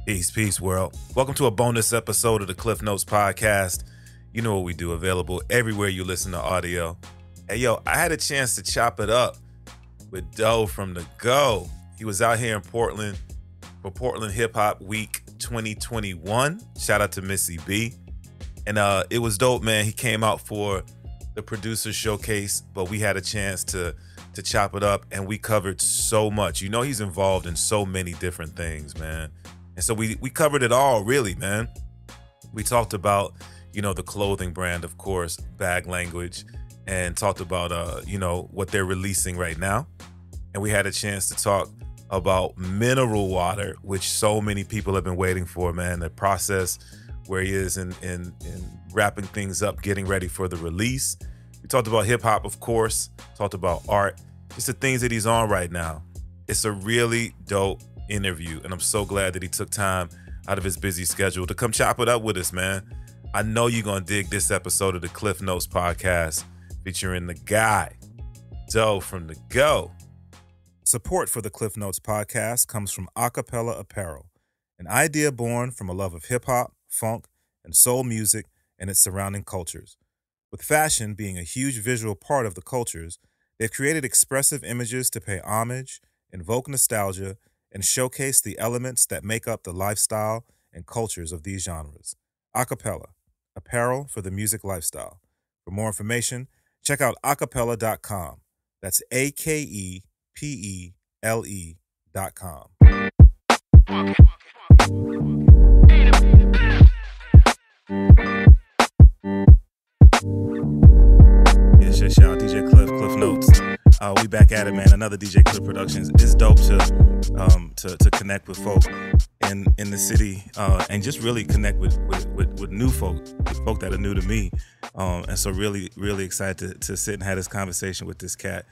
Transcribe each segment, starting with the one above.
Peace, peace, world. Welcome to a bonus episode of the Klyph Notes podcast. You know what we do, available everywhere you listen to audio. Hey, yo, I had a chance to chop it up with Doe from The Go. He was out here in Portland for Portland Hip Hop Week 2021. Shout out to Missy B. And it was dope, man. He came out for the producer showcase, but we had a chance to chop it up, and we covered so much. You know, he's involved in so many different things, man. And so we covered it all, really, man. We talked about, you know, the clothing brand, of course, Bag Language, and talked about, you know, what they're releasing right now. And we had a chance to talk about mineral water, which so many people have been waiting for, man. The process where he is in wrapping things up, getting ready for the release. We talked about hip hop, of course, talked about art, just the things that he's on right now. It's a really dope interview, and I'm so glad that he took time out of his busy schedule to come chop it up with us, man. I know you're gonna dig this episode of the Klyph Notes podcast featuring the guy, Doe from The Go. Support for the Klyph Notes podcast comes from Akepele Apparel, an idea born from a love of hip-hop, funk, and soul music and its surrounding cultures. With fashion being a huge visual part of the cultures, they've created expressive images to pay homage, invoke nostalgia, and showcase the elements that make up the lifestyle and cultures of these genres. Akepele, apparel for the music lifestyle. For more information, check out akepele.com. That's AKEPELE.com. Yes, y'all. DJ Klyph Notes. We back at it, man. Another DJ Klyph Productions. It's dope to connect with folk in the city and just really connect with new folk, with folk that are new to me. And so really excited to sit and have this conversation with this cat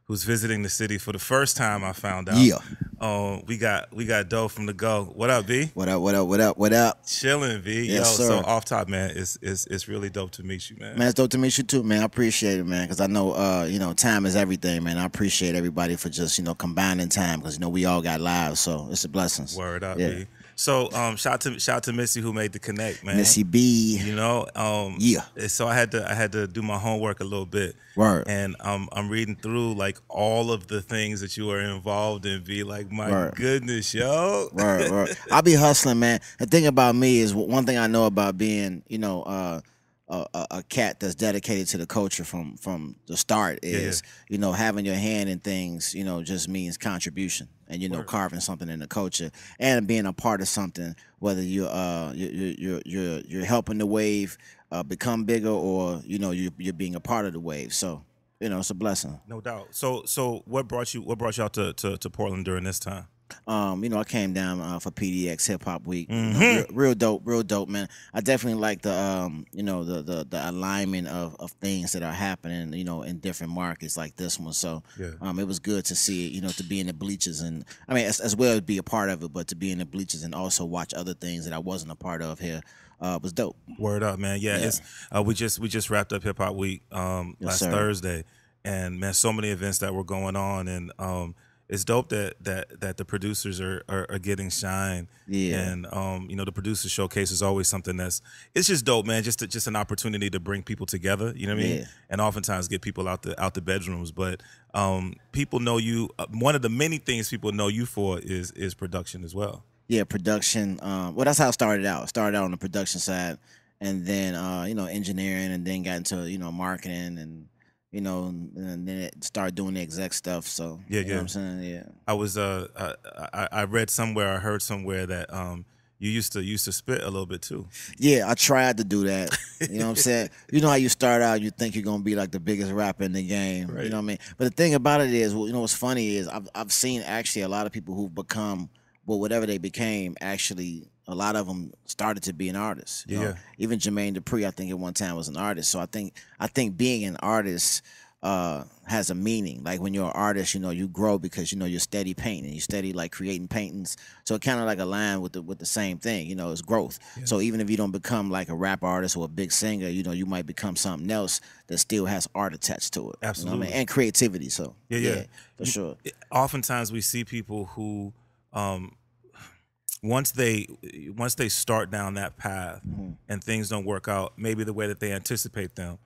who's visiting the city for the first time. I found out. Yeah. We got Doe from The Go. What up, B? What up? Chilling, B. Yes, Yo, sir. so off top, man, it's really dope to meet you, man. Man, it's dope to meet you too, man. I appreciate it, man, because I know, you know, time is everything, man. I appreciate everybody for just, you know, combining time, because, you know, we all got lives, so it's a blessing. Word up, yeah. B. So, shout out to Missy who made the connect, man. Missy B. You know, yeah. So I had to do my homework a little bit. Word. And I'm reading through like all of the things that you are involved in. Be like, my Word. goodness, yo. Word. I be hustling, man. The thing about me is one thing I know about being, you know, a cat that's dedicated to the culture from the start is, you know, having your hand in things, you know, just means contribution, and, you know, carving something in the culture and being a part of something, whether you're helping the wave become bigger, or, you know, you're being a part of the wave. So, you know, it's a blessing. No doubt. So what brought you out to Portland during this time? You know, I came down for PDX Hip Hop Week. Mm-hmm. You know, real dope, man. I definitely like the you know, the alignment of things that are happening, you know, in different markets like this one. So it was good to see it, you know, to be in the bleachers, and I mean as well as be a part of it, but to be in the bleachers and also watch other things that I wasn't a part of here was dope. Word up, man. Yeah. It's we just wrapped up Hip Hop Week last Thursday, and man, so many events that were going on, and it's dope that the producers are getting shine. Yeah. And you know, the producer showcase is always something it's just dope, man. Just an opportunity to bring people together, you know what I mean? And oftentimes get people out the bedrooms. But people know you, one of the many things people know you for is production as well. Yeah, production. Well, that's how it started out. I started out on the production side, and then you know, engineering, and then got into, you know, marketing, and you know, and then it started doing the exec stuff. So you know what I'm saying? Yeah. I was I read somewhere, I heard somewhere that you used to spit a little bit too. Yeah, I tried to do that. You know what I'm saying? You know how you start out, you think you're gonna be like the biggest rapper in the game. Right. You know what I mean? But the thing about it is, you know, what's funny is I've seen actually a lot of people who've become, well, whatever they became, actually a lot of them started to be an artist. You know? Even Jermaine Dupri, I think at one time was an artist. So I think being an artist has a meaning. Like when you're an artist, you know, you grow because, you know, you're steady painting, you steady like creating paintings. So it kind of like align with the same thing, you know, it's growth. So even if you don't become like a rap artist or a big singer, you know, you might become something else that still has art attached to it. Absolutely. You know what I mean? And creativity. So yeah, for sure. Oftentimes we see people who once they start down that path and things don't work out maybe the way that they anticipate them,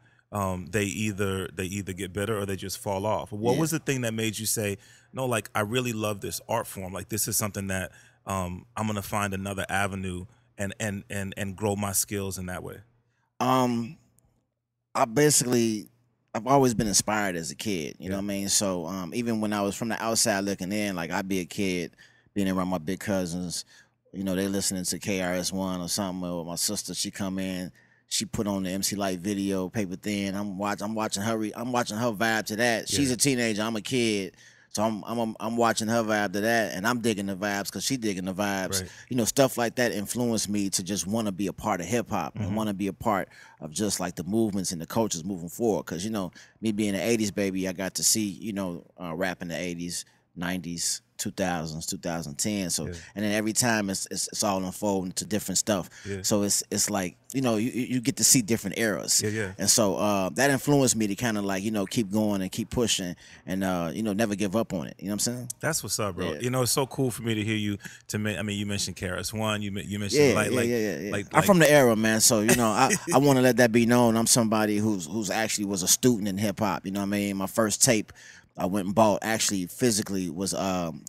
they either get better or they just fall off. What was the thing that made you say, no, like I really love this art form, like this is something that I'm gonna find another avenue and grow my skills in that way? I've always been inspired as a kid, you know what I mean? So even when I was from the outside looking in, like I'd be a kid being around my big cousins, you know, they listening to KRS-One or something, or my sister, she come in, she put on the MC Light video, Paper Thin. I'm watching her vibe to that. She's a teenager, I'm a kid. So I'm watching her vibe to that, and I'm digging the vibes because she digging the vibes. Right. You know, stuff like that influenced me to just want to be a part of hip hop and want to be a part of just like the movements and the cultures moving forward. Because you know, me being an '80s baby, I got to see rap in the '80s, '90s, 2000s, 2010. So and then every time it's all unfolding to different stuff. So it's like you get to see different eras. And so that influenced me to kind of like keep going and keep pushing and never give up on it. You know what I'm saying? That's what's up, bro. You know, it's so cool for me to hear you. I mean, you mentioned KRS-One. You mentioned like I'm from the era, man. So I want to let that be known. I'm somebody who's actually was a student in hip hop. You know what I mean? My first tape I went and bought actually physically was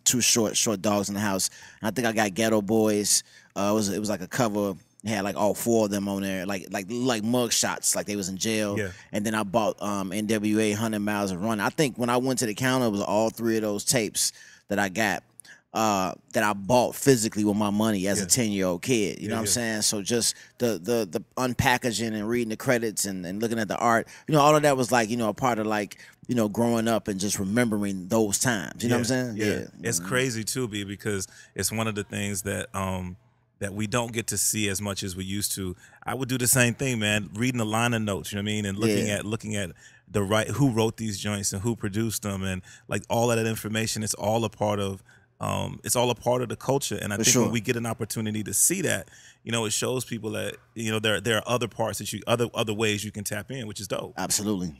Two Short Dogs in the House. And I think I got Ghetto Boys. It was like a cover. It had like all four of them on there, like mug shots, like they was in jail. And then I bought NWA 100 Miles of Run. I think when I went to the counter, it was all three of those tapes that I got that I bought physically with my money as a 10-year-old kid. You know what I'm saying? So just the unpackaging and reading the credits and looking at the art, all of that was like, a part of like, growing up and just remembering those times. You know what I'm saying? It's crazy too, B, because it's one of the things that that we don't get to see as much as we used to. I would do the same thing, man, reading the liner notes, you know what I mean? And looking at the who wrote these joints and who produced them, and like all of that information, it's all a part of the culture. And I think when we get an opportunity to see that, it shows people that there are other parts that other ways you can tap in, which is dope. Absolutely.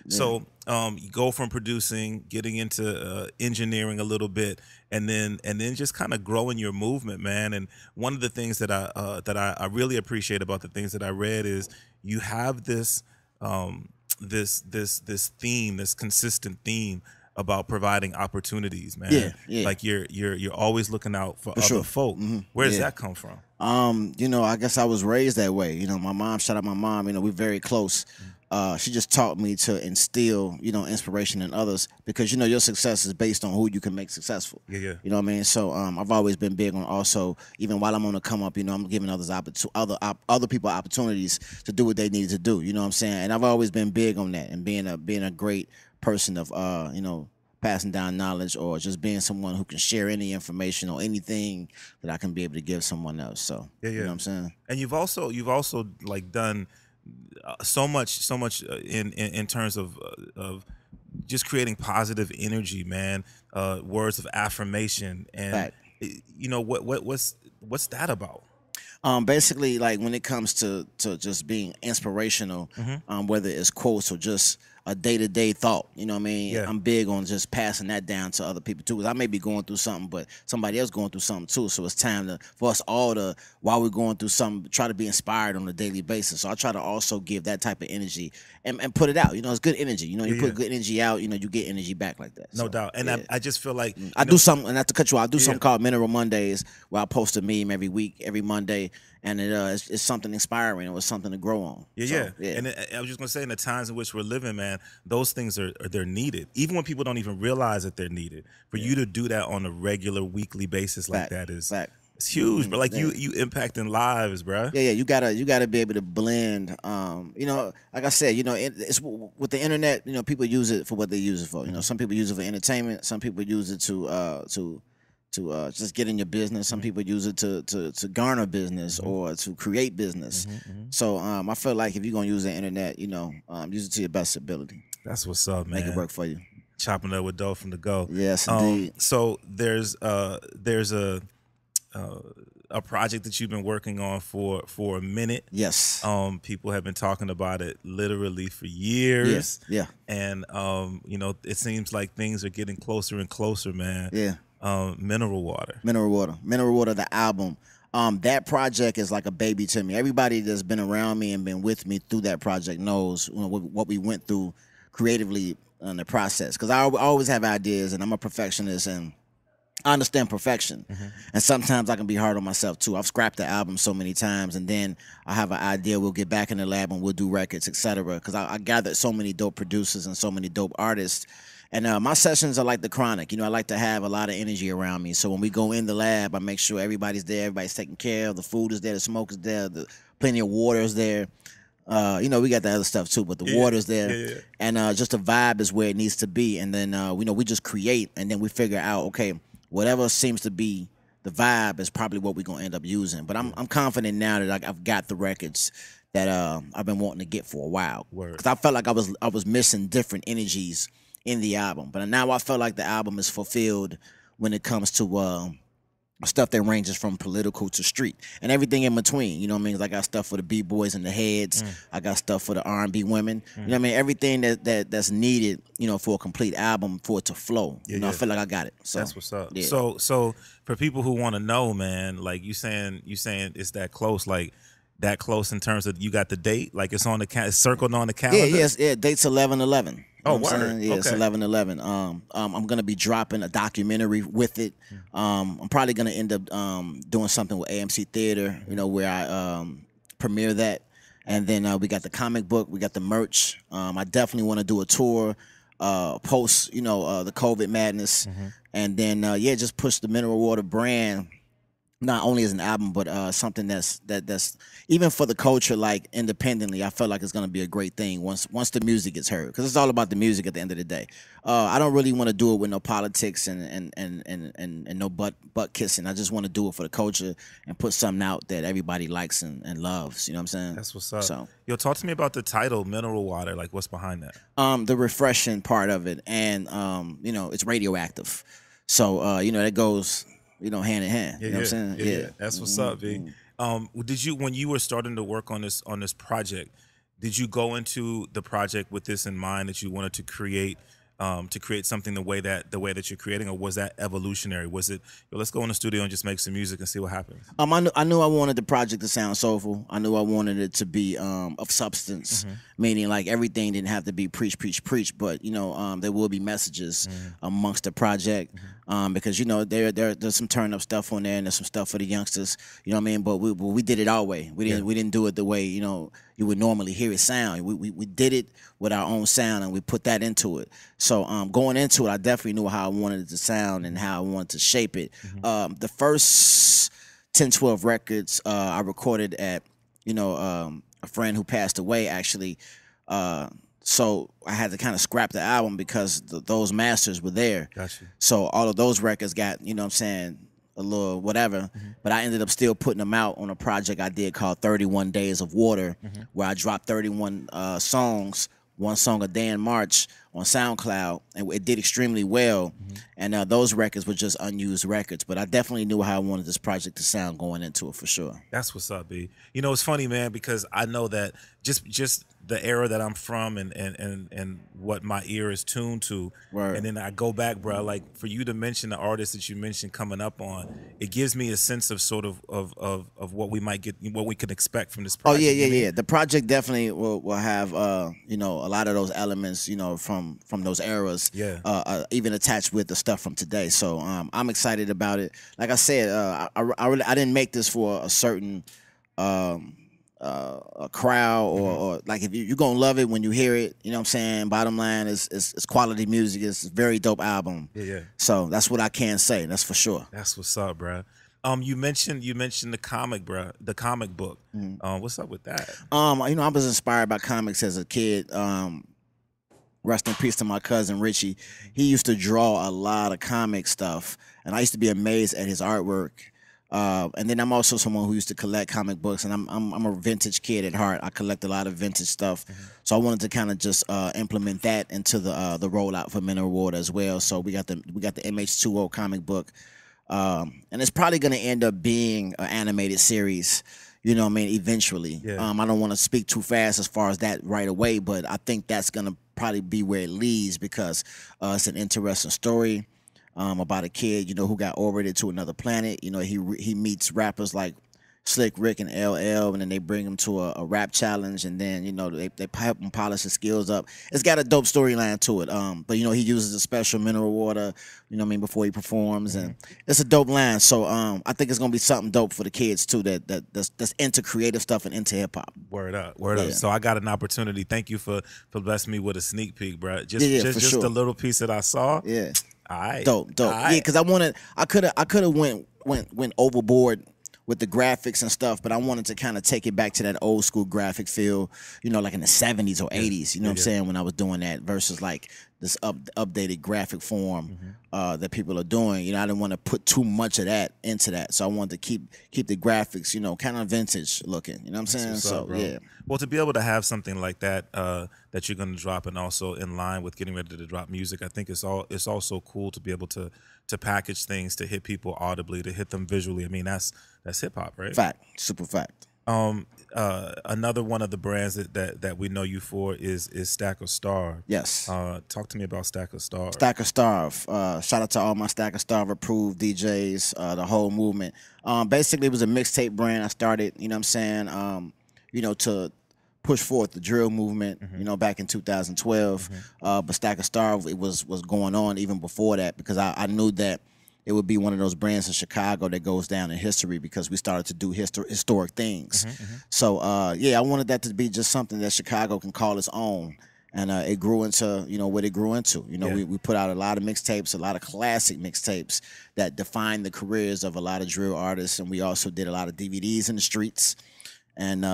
So you go from producing, getting into engineering a little bit, and then just kind of growing your movement, man. And one of the things that I really appreciate about the things that I read is you have this this theme, this consistent theme about providing opportunities, man. Like you're always looking out for other folk. Where does that come from? I guess I was raised that way. My mom, shout out my mom, we're very close. She just taught me to instill, inspiration in others because, your success is based on who you can make successful. You know what I mean? So I've always been big on also, even while I'm on the come up, I'm giving other people opportunities to do what they need to do. You know what I'm saying? And I've always been big on that and being a great person of, passing down knowledge or just being someone who can share any information or anything that I can be able to give someone else. So, you know what I'm saying? And you've also like done so much in terms of just creating positive energy, man. Words of affirmation, and what's that about? Basically, like when it comes to just being inspirational, whether it's quotes or just a day-to-day thought, you know what I mean? I'm big on just passing that down to other people too, because I may be going through something, but somebody else going through something too. So it's time for us all to, while we're going through something, try to be inspired on a daily basis. So I try to also give that type of energy and put it out. It's good energy. You put good energy out, you get energy back like that. No doubt. And I just feel like I do something, and not to cut you off, I do something called Mineral Mondays, where I post a meme every week, every Monday. And it's something inspiring. It was something to grow on. And I was just gonna say, in the times in which we're living, man, those things they're needed. Even when people don't even realize that they're needed. For you to do that on a regular, weekly basis like that is it's huge. But like you impacting lives, bro. You gotta be able to blend. Like I said, it's with the internet. People use it for what they use it for. Some people use it for entertainment. Some people use it to just get in your business. Some people use it to garner business or to create business. So I feel like if you're gonna use the internet, use it to your best ability. That's what's up, man. Make it work for you. Chopping up with dough from the go. Yes, indeed. So there's a project that you've been working on for a minute. Yes. People have been talking about it literally for years. Yeah. And it seems like things are getting closer and closer, man. Yeah. Mineral Water. Mineral Water, the album. That project is like a baby to me. Everybody that's been around me and been with me through that project knows what we went through creatively in the process. Because I always have ideas, and I'm a perfectionist, and I understand perfection. And sometimes I can be hard on myself too. I've scrapped the album so many times, and then I have an idea. We'll get back in the lab and we'll do records, etc. Because I gathered so many dope producers and so many dope artists. And my sessions are like the Chronic. You know, I like to have a lot of energy around me. So when we go in the lab, I make sure everybody's there, everybody's taken care of, the food is there, the smoke is there, plenty of water is there. You know, we got the other stuff too, but the water's there. And just the vibe is where it needs to be. And then, you know, we just create, and then we figure out, okay, whatever seems to be the vibe is probably what we're going to end up using. But I'm confident now that I've got the records that I've been wanting to get for a while. Because I felt like I was missing different energies in the album. But now I feel like the album is fulfilled when it comes to stuff that ranges from political to street and everything in between. You know what I mean? I got stuff for the B-boys and the heads. I got stuff for the R&B women. You know what I mean? Everything that's needed, you know, for a complete album for it to flow. You know, I feel like I got it. So that's what's up. Yeah. So for people who want to know, man, like you saying it's that close, like that close in terms of you got the date, like it's on it's circled on the calendar. Yeah, date's 11/11. Oh, word. Yeah, it's 11/11. I'm gonna be dropping a documentary with it. I'm probably gonna end up doing something with AMC Theater, you know, where I premiere that. And then we got the comic book, we got the merch. I definitely want to do a tour post, you know, the COVID madness, and then just push the Mineral Water brand. Not only as an album, but something that's even for the culture, like independently, I feel like it's gonna be a great thing once the music gets heard, because it's all about the music at the end of the day. I don't really want to do it with no politics and no butt kissing. I just want to do it for the culture and put something out that everybody likes and loves. You know what I'm saying? That's what's up. So, yo, talk to me about the title, Mineral Water. Like, what's behind that? The refreshing part of it, and you know, it's radioactive, so you know, that goes, you know, hand in hand. You know what I'm saying? Yeah. That's what's up, V. Did you, when you were starting to work on this project, did you go into the project with this in mind, that you wanted to create something the way that you're creating, or was that evolutionary? Was it, yo, let's go in the studio and just make some music and see what happens? I knew I wanted the project to sound soulful. I knew I wanted it to be of substance, meaning like everything didn't have to be preach, but you know, there will be messages amongst the project, because you know there's some turn up stuff on there, and there's some stuff for the youngsters. You know what I mean? But we did it our way. We didn't do it the way, you know, you would normally hear it sound. We did it with our own sound, and we put that into it. So going into it, I definitely knew how I wanted it to sound and how I wanted to shape it. The first 10, 12 records I recorded at, you know, a friend who passed away, actually. So I had to kind of scrap the album because those masters were there. Gotcha. So all of those records got, you know what I'm saying, a little whatever, but I ended up still putting them out on a project I did called 31 Days of Water, where I dropped 31 songs, one song a day in March on SoundCloud, and it did extremely well. And those records were just unused records, but I definitely knew how I wanted this project to sound going into it, for sure. That's what's up, B. You know, it's funny, man, because I know that just the era that I'm from and what my ear is tuned to. Word. And then I go back, bro, like for you to mention the artists that you mentioned coming up on, it gives me a sense of sort of what we might get, what we can expect from this project. Oh yeah. The project definitely will have you know, a lot of those elements, you know, from those eras, even attached with the stuff from today. So I'm excited about it. Like I said, I didn't make this for a certain a crowd, or like, if you're gonna love it when you hear it, you know what I'm saying? Bottom line is it's quality music. It's a very dope album. Yeah. So that's what I can say. That's for sure. That's what's up, bro. You mentioned the comic, bro, the comic book. What's up with that? You know, I was inspired by comics as a kid. Rest in peace to my cousin Richie. He used to draw a lot of comic stuff, and I used to be amazed at his artwork. And then I'm also someone who used to collect comic books, and I'm a vintage kid at heart. I collect a lot of vintage stuff, so I wanted to kind of just implement that into the rollout for Mineral Water as well. So we got the MH2O comic book, and it's probably going to end up being an animated series. You know what I mean? Eventually. I don't want to speak too fast as far as that right away, but I think that's going to probably be where it leads, because it's an interesting story. about a kid, who got orbited to another planet. He meets rappers like Slick Rick and LL, and then they bring him to a rap challenge, and then they help him polish his skills up. It's got a dope storyline to it. But he uses a special mineral water, before he performs, and it's a dope line. So I think it's gonna be something dope for the kids too that's into creative stuff and into hip hop. Word up. So I got an opportunity. Thank you for blessing me with a sneak peek, bro. Just sure. a little piece that I saw. Yeah. All right. Dope. All right. Yeah, because I could have went overboard with the graphics and stuff, but I wanted to kind of take it back to that old school graphic feel, like in the 70s or 80s, what I'm saying, when I was doing that versus like this updated graphic form that people are doing. I didn't want to put too much of that into that. So I wanted to keep the graphics, kind of vintage looking, what I'm saying? So, yeah. Well, to be able to have something like that that you're going to drop, and also in line with getting ready to drop music, I think it's also cool to be able to package things to hit people audibly, to hit them visually. I mean, that's hip hop, right? Fact, super fact. Another one of the brands that we know you for is Stack or Starve. Yes. Talk to me about Stack or Starve. Stack or Starve. Shout out to all my Stack or Starve approved DJs, the whole movement. Basically, it was a mixtape brand I started, to push forth the drill movement, back in 2012. But Stack or Starve, it was going on even before that, because I knew that it would be one of those brands in Chicago that goes down in history because we started to do historic things. So, I wanted that to be just something that Chicago can call its own. And it grew into, what it grew into. We put out a lot of mixtapes, a lot of classic mixtapes that defined the careers of a lot of drill artists. And we also did a lot of DVDs in the streets and,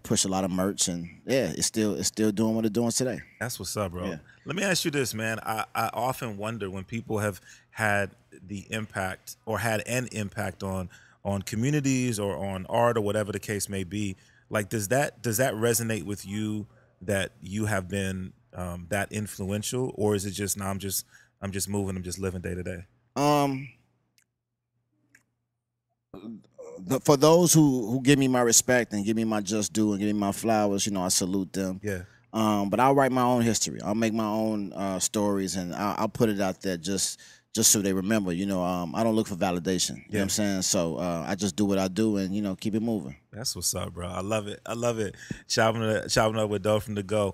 push a lot of merch. And, it's still doing what it's doing today. That's what's up, bro. Yeah. Let me ask you this, man. I often wonder when people have had the impact or had an impact on communities or on art or whatever the case may be. Like, does that resonate with you that you have been that influential, or is it just I'm just moving, I'm just living day to day? For those who give me my respect and give me my just due and give me my flowers, I salute them. Yeah. But I'll write my own history. I'll make my own stories, and I'll put it out there just so they remember. I don't look for validation. You know what I'm saying? So I just do what I do and, keep it moving. That's what's up, bro. I love it. Chopping up with Dope from the Go.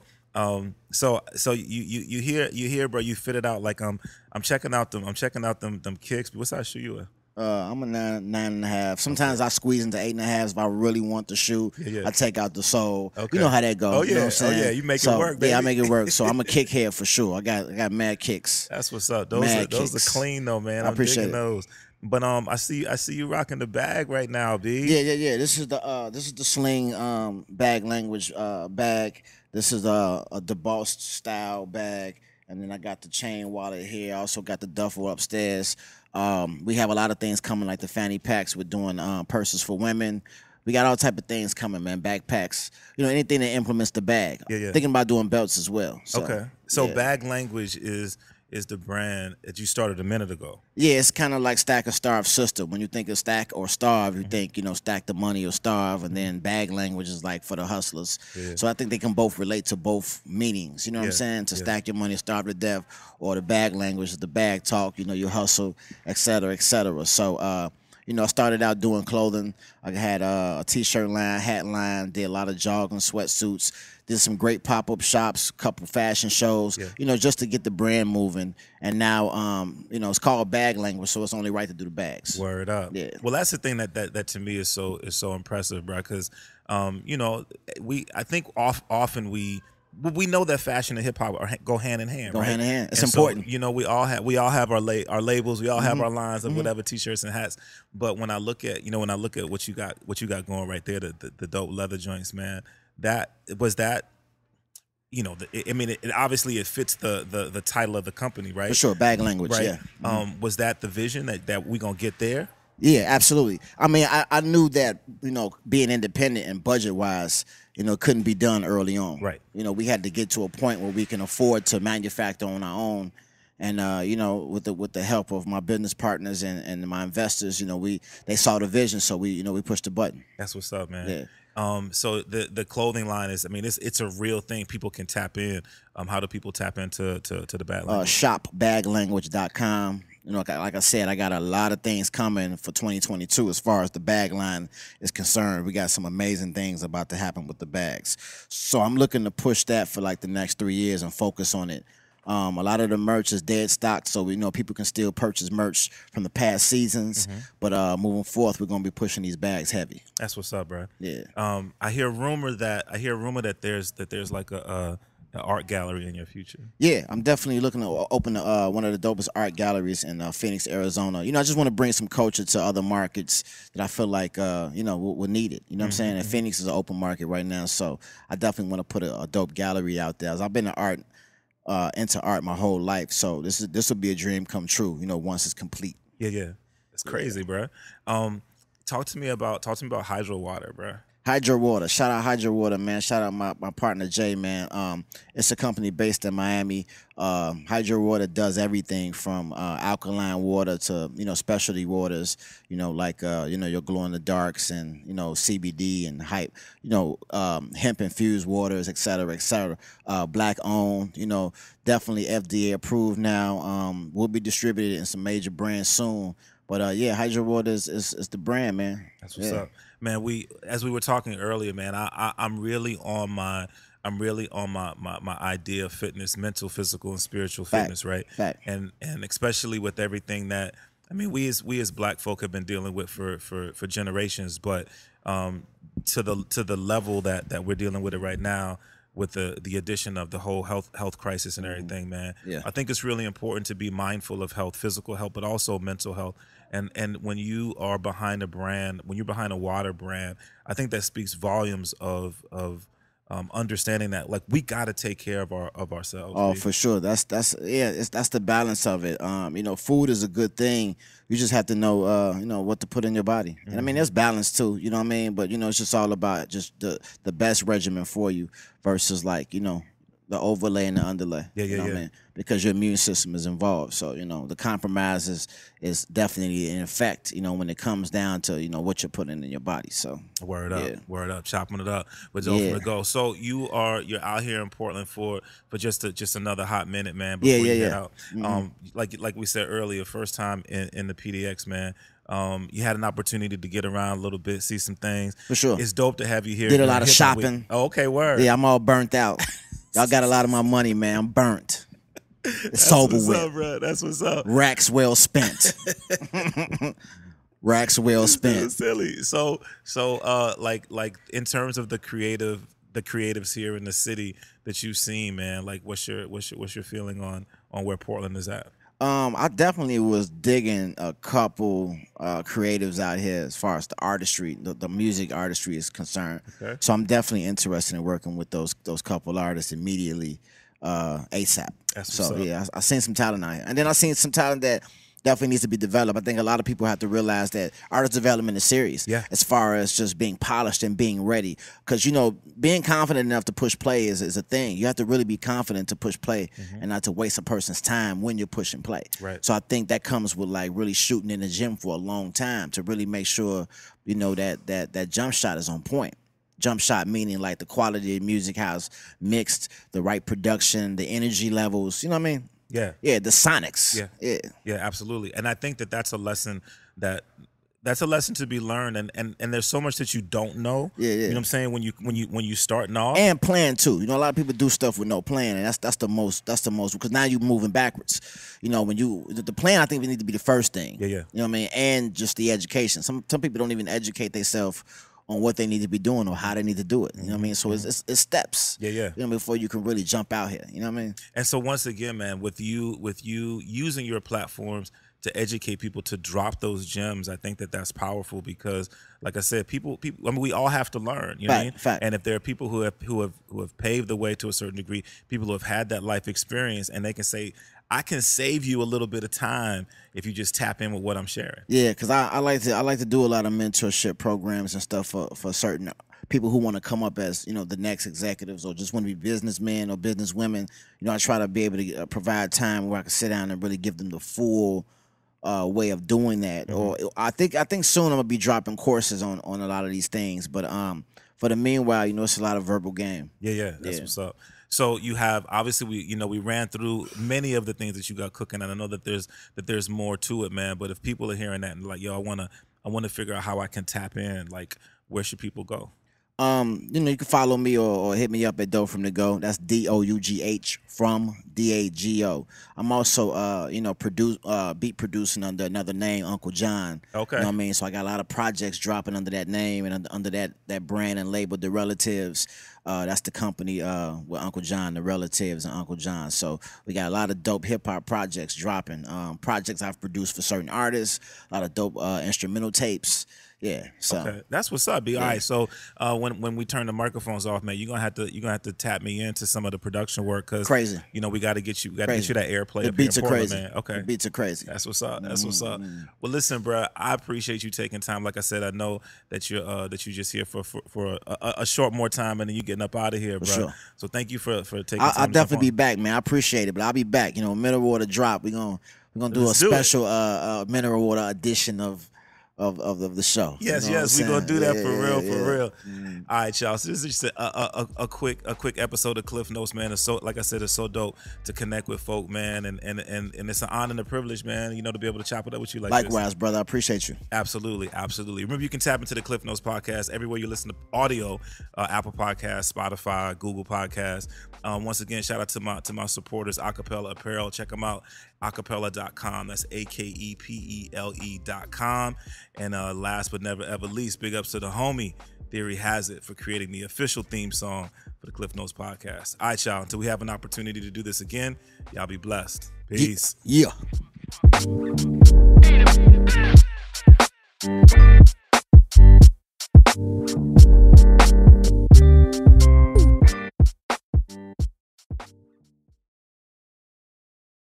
So you hear, bro, you fit it out like I'm checking out them kicks. What size shoe you wear? I'm a 9.5. Sometimes I squeeze into 8.5 if I really want the shoe. Yeah. I take out the sole. Okay. You know how that goes. Oh yeah, you know what I'm saying? You make it work, baby. Yeah, I make it work. So I'm a kick head for sure. I got mad kicks. That's what's up. Those are clean though, man. I appreciate those. But I see you rocking the bag right now, B. Yeah. This is the sling bag language bag. This is a DeBoss style bag. And then I got the chain wallet here. I also got the duffel upstairs. We have a lot of things coming, like the fanny packs. We're doing purses for women. We got all type of things coming, man. Backpacks. Anything that implements the bag. Yeah. Thinking about doing belts as well. So, okay. So Bag Language is the brand that you started a minute ago. Yeah, it's kind of like Stack or Starve sister. When you think of Stack or Starve, you think, stack the money or starve, and then Bag Language is like for the hustlers. Yeah. So I think they can both relate to both meanings. You know what I'm saying? To stack your money, starve to death, or the Bag Language is the bag talk, your hustle, et cetera, et cetera. So, I started out doing clothing. I had a T-shirt line, hat line, did a lot of jogging, sweatsuits, did some great pop-up shops, a couple fashion shows, just to get the brand moving. And now, it's called Bag Language, so it's only right to do the bags. Word up. Yeah. Well, that's the thing that to me is so impressive, bro, because, I think often we know that fashion and hip hop go hand in hand. Go right? hand in hand. It's and important. So, we all have our labels. We all have our lines of whatever T-shirts and hats. But when I look at what you got going right there, the dope leather joints, man. It obviously it fits the title of the company, right? For sure, Bag Language. Right. Yeah. Was that the vision that we gonna get there? Yeah, absolutely. I mean, I knew that, being independent and budget-wise, couldn't be done early on. Right. We had to get to a point where we can afford to manufacture on our own. And, with the help of my business partners and my investors, they saw the vision. So we pushed the button. That's what's up, man. Yeah. So the clothing line is, it's a real thing. People can tap in. How do people tap into the Bag Language? Shopbaglanguage.com. like I said, I got a lot of things coming for 2022 as far as the bag line is concerned. We got some amazing things about to happen with the bags. So I'm looking to push that for like the next 3 years and focus on it. A lot of the merch is dead stock, so we know people can still purchase merch from the past seasons. But moving forth, we're gonna be pushing these bags heavy. That's what's up, bro. Yeah. I hear a rumor that there's like an art gallery in your future. Yeah, I'm definitely looking to open one of the dopest art galleries in Phoenix, Arizona. I just want to bring some culture to other markets that I feel like will need it. You know what I'm saying? And Phoenix is an open market right now, so I definitely want to put a dope gallery out there. I've been into art my whole life, so this will be a dream come true. Once it's complete. Yeah, it's crazy, bro. Talk to me about Hydro Water, bro. Hydro Water. Shout out Hydro Water, man. Shout out my partner Jay, man. It's a company based in Miami. Hydro Water does everything from alkaline water to specialty waters. Like your glow in the darks and CBD and hype. Hemp infused waters, et cetera, et cetera. Black owned. Definitely FDA approved now. Will be distributed in some major brands soon. But yeah, Hydro Water is the brand, man. That's what's up, man. As we were talking earlier, man. I'm really on my idea of fitness, mental, physical, and spiritual fitness, right? Fact. And especially with everything that we as Black folk have been dealing with for generations, but to the level that we're dealing with it right now, with the addition of the whole health crisis and everything, man. Yeah. I think it's really important to be mindful of health, physical health, but also mental health. And when you are behind a brand, when you're behind a water brand, I think that speaks volumes of understanding that like we got to take care of ourselves. Oh, for sure. That's the balance of it. Food is a good thing. You just have to know what to put in your body. And there's balance too. You know what I mean? But it's just all about just the best regimen for you versus like the overlay and the underlay. Yeah. What I mean? Because your immune system is involved. So, the compromise is definitely in effect, when it comes down to, what you're putting in your body. So word up, chopping it up with Joe from the Go. So you're out here in Portland for just another hot minute, man, before you head out. Like we said earlier, first time in the PDX, man. You had an opportunity to get around a little bit, see some things. For sure. It's dope to have you here. Did a lot of shopping. Oh, okay, word. Yeah, I'm all burnt out. Y'all got a lot of my money, man. I'm burnt. It's over with. That's what's up, bro. That's what's up. Racks well spent. Racks well spent. Silly. So, like in terms of the creatives here in the city that you've seen, man. Like, what's your feeling on where Portland is at? I definitely was digging a couple creatives out here as far as the artistry, the music artistry is concerned. Okay. So I'm definitely interested in working with those couple artists immediately, ASAP. So yeah, I seen some talent out here, and then I seen some talent that definitely needs to be developed. I think a lot of people have to realize that artist development is serious. Yeah. As far as just being polished and being ready, because being confident enough to push play is a thing. You have to really be confident to push play and not to waste a person's time when you're pushing play. Right. So I think that comes with like really shooting in the gym for a long time to really make sure that jump shot is on point. Jump shot meaning like the quality of music, how it's mixed, the right production, the energy levels. You know what I mean? Yeah. Yeah, the sonics. Yeah, absolutely. And I think that's a lesson to be learned, and there's so much that you don't know. Yeah. You know what I'm saying? When you starting off. And plan too. A lot of people do stuff with no plan, and that's the most because now you're moving backwards. When the plan, I think we need to be the first thing. Yeah. You know what I mean? And just the education. Some people don't even educate themselves on what they need to be doing or how they need to do it. You know what I mean? So it's steps. Yeah. Before you can really jump out here. You know what I mean? And so once again, man, with you using your platforms to educate people to drop those gems, I think that's powerful because, like I said, people. We all have to learn. You know what I mean? Fact. And if there are people who have paved the way to a certain degree, people who have had that life experience, and they can say, I can save you a little bit of time if you just tap in with what I'm sharing. Yeah, because I like to do a lot of mentorship programs and stuff for certain people who want to come up as the next executives or just want to be businessmen or businesswomen. I try to be able to provide time where I can sit down and really give them the full way of doing that. Or I think soon I'm gonna be dropping courses on a lot of these things. But for the meanwhile, it's a lot of verbal game. Yeah, that's what's up. So you have, obviously, we ran through many of the things that you got cooking, and I know that there's more to it, man. But if people are hearing that and like, yo, I wanna figure out how I can tap in, like, where should people go? You can follow me or hit me up at Dough from the Go. That's DOUGH from DAGO. I'm also beat producing under another name, Uncle John. Okay. You know what I mean? So I got a lot of projects dropping under that name and under that brand and label, The Relatives. That's the company with Uncle John, The Relatives and Uncle John. So we got a lot of dope hip hop projects dropping. Projects I've produced for certain artists, a lot of dope instrumental tapes. Yeah, so okay. That's what's up, B. Yeah. All right, so when we turn the microphones off, man, you're gonna have to tap me into some of the production work, because crazy. We got to get you that airplay. The beats are crazy, man. Okay, the beats are crazy. That's what's up. That's what's up. Well, listen, bro, I appreciate you taking time. Like I said, I know that you're just here for a short more time, and then you getting up out of here, bro. Sure. So thank you for taking time. I'll definitely be back, man. I appreciate it, but I'll be back. Mineral water drop. We're gonna do a special mineral water edition of the show. Yes, we're gonna do that for real. All right, y'all. So this is just a quick episode of Klyph Notes, man. It's so, like I said, it's so dope to connect with folk, man, and it's an honor and a privilege, man, to be able to chop it up with you like this. Likewise, brother. I appreciate you. Absolutely. Remember, you can tap into the Klyph Notes podcast everywhere you listen to audio, Apple Podcasts, Spotify, Google Podcasts. Once again, shout out to my supporters, Akepele Apparel. Check them out, akepele.com. That's AKEPELE.com. And last but never ever least, big ups to the homie Theory Hazit for creating the official theme song for the Klyph Notes podcast. All right, y'all. Until we have an opportunity to do this again, y'all be blessed. Peace. Yeah.